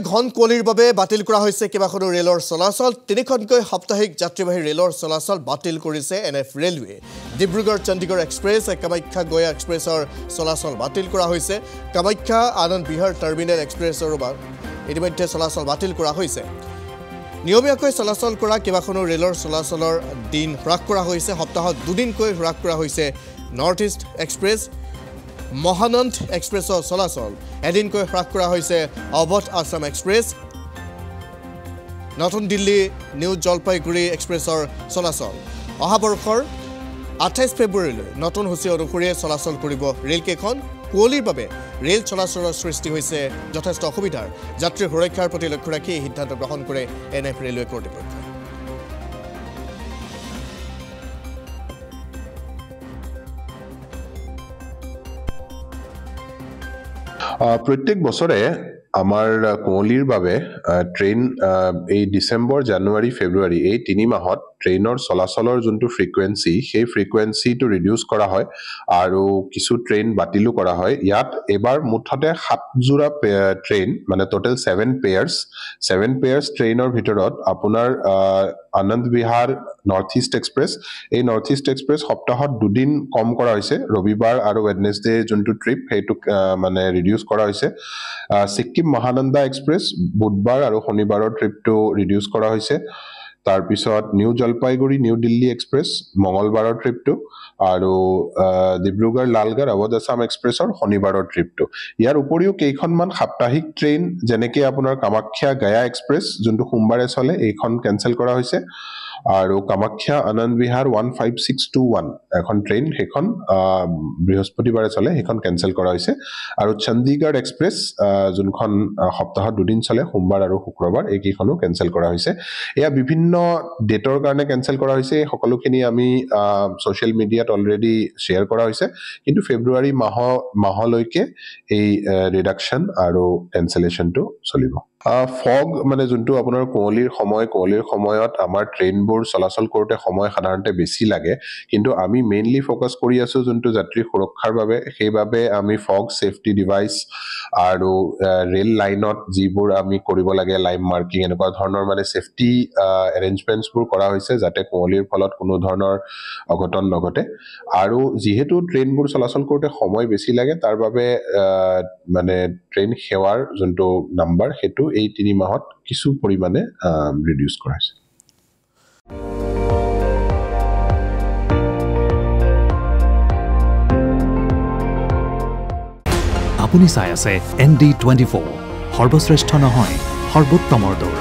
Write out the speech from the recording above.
ঘন কুঁৱলীৰ বাবে বাতিল কৰা হৈছে কেইবাখনো ৰেলৰ চলাচল তিনিখনকৈ সাপ্তাহিক যাত্ৰীবাহী ৰেলৰ চলাচল বাতিল কৰিছে NF railway Dibrugarh Chandigarh express Kamakhya Gaya এক্সপ্ৰেছৰ চলাচল বাতিল কৰা হৈছে কামাখ্যা আনন্দ বিহাৰ টাৰ্মিনেল এক্সপ্ৰেছৰ ইতিমধ্যে চলাচল বাতিল কৰা হৈছে নিয়মীয়াকৈ চলাচল কৰা কেইবাখনো ৰেলৰ চলাচলৰ দিন হ্ৰাস কৰা হৈছে সপ্তাহত দুদিনকৈ হ্ৰাস কৰা হৈছে নৰ্থ ইষ্ট এক্সপ্ৰেছ মহানন্দ এক্সপ্ৰেছৰ চলাচল এদিনকৈ হ্ৰাস কৰা হৈছে অৱধ আছাম এক্সপ্ৰেছ নতুন দিল্লী নিউ জলপাইগুৰি এক্সপ্ৰেছৰ চলাচল অহা বৰ্ষৰ 28 ফেব্ৰুৱাৰীলৈ নতুন সূচী অনুসৰি চলাচল কৰিব ৰেলকেইখন কুঁৱলীৰ বাবে ৰেল চলাচলৰ সৃষ্টি হৈছে যথেষ্ট অসুবিধাৰ যাত্ৰীৰ সুৰক্ষাৰ প্ৰতি লক্ষ্য ৰাখি এই সিদ্ধান্ত গ্ৰহণ কৰে এনএফ ৰেলৱে কৰ্তৃপক্ষই প্ৰত্যেক বছৰে আমাৰ কুঁৱলীৰ বাবে ট্ৰেইন এই ডিসেম্বৰ জানুৱাৰী ফেব্ৰুৱাৰী এই 3 মাহত ট্ৰেইনৰ চলাচলৰ যোনটো ফ্ৰিকুৱেন্সি সেই ফ্ৰিকুৱেন্সিটো ৰিডিউস কৰা হয় আৰু কিছু ট্ৰেইন বাতিলো কৰা হয় ইয়াত এবাৰ মুঠতে 7 জোৰা ট্ৰেইন মানে টোটাল 7 পেয়াৰ্স ট্ৰেইনৰ ভিতৰত আপোনাৰ Anand Vihar north east express এই নৰ্থ ইষ্ট এক্সপ্ৰেছ সপ্তাহত দুদিন কম কৰা হৈছে ৰবিবাৰ আৰু ওয়েডনেসডে যোনটো ট্ৰিপ হেতু মানে ৰিডিউস কৰা হৈছে সিকিম মহানন্দা এক্সপ্ৰেছ বুধবাৰ আৰু শনিবাৰৰ ট্ৰিপটো ৰিডিউস কৰা হৈছে তাৰ পিছত New Jalpaiguri New Delhi Express মঙ্গলবাৰৰ ট্ৰিপটো আৰু ডিব্ৰুগড় লালগড় অৱধ আছাম এক্সপ্ৰেছৰ শনিবাৰৰ ট্ৰিপটো ইয়াৰ উপৰিও কেইখনমান সাপ্তাহিক ট্ৰেইন যেনেকৈ আপোনাৰ কামাখ্যা গয়া এক্সপ্ৰেছ যোনটো সোমবাৰে চলে এইখন কেনসেল কৰা হৈছে আৰু কামাখ্যা আনন্দ বিহাৰ 15621 এখন ট্ৰেইন হেখন বৃহস্পতিবাৰে চলে হেখন কেনসেল কৰা হৈছে আৰু চণ্ডীগড় এক্সপ্ৰেছ যোনখন সপ্তাহত দুদিন চলে সোমবাৰ আৰু শুক্ৰবাৰ এইকেইখনো কেনসেল কৰা হৈছে এয়া বিভিন্ন ডেটৰ কাৰণে কেনসেল কৰা হৈছে সকলোখিনি আমি সোশ্যাল মিডিয়াত অলৰেডি শেয়াৰ কৰা হৈছে কিন্তু ফেব্ৰুৱাৰী মাহলৈকে এই ৰিডাকশন আৰু কেনসেলেশনটো চলিব ফগ মানে যোনটো আপোনাৰ কুঁৱলীৰ সময়ত আমাৰ ট্ৰেইনবোৰ চলাচল কৰোতে সময় সাধাৰণতে বেছি লাগে কিন্তু আমি মেইনলি ফোকাস কৰি আছো যোনটো যাত্ৰী সুৰক্ষাৰ বাবে সেইবাবে আমি ফগ সেফটি ডিভাইস আৰু ৰেল লাইনত যিবোৰ আমি কৰিব লাগে লাইভ মাৰ্কিং এনেকুৱা ধৰণৰ মানে সেফটি এৰেঞ্জমেন্টছবোৰ কৰা হৈছে যাতে কুঁৱলীৰ ফলত কোনো ধৰণৰ অঘটন নঘটে আৰু যেহেতু ট্ৰেইনবোৰ চলাচল কৰোতে সময় বেছি লাগে তাৰ বাবে মানে ট্ৰেইন সেৱাৰ যোনটো নাম্বাৰ হেতু এই 3 মাহত কিছু পৰিমাণে ৰিডিউস কৰা হৈছে আপুনি চাই আছে ND24 সৰ্বশ্ৰেষ্ঠ নহয় সৰ্বোত্তমৰ দৌৰ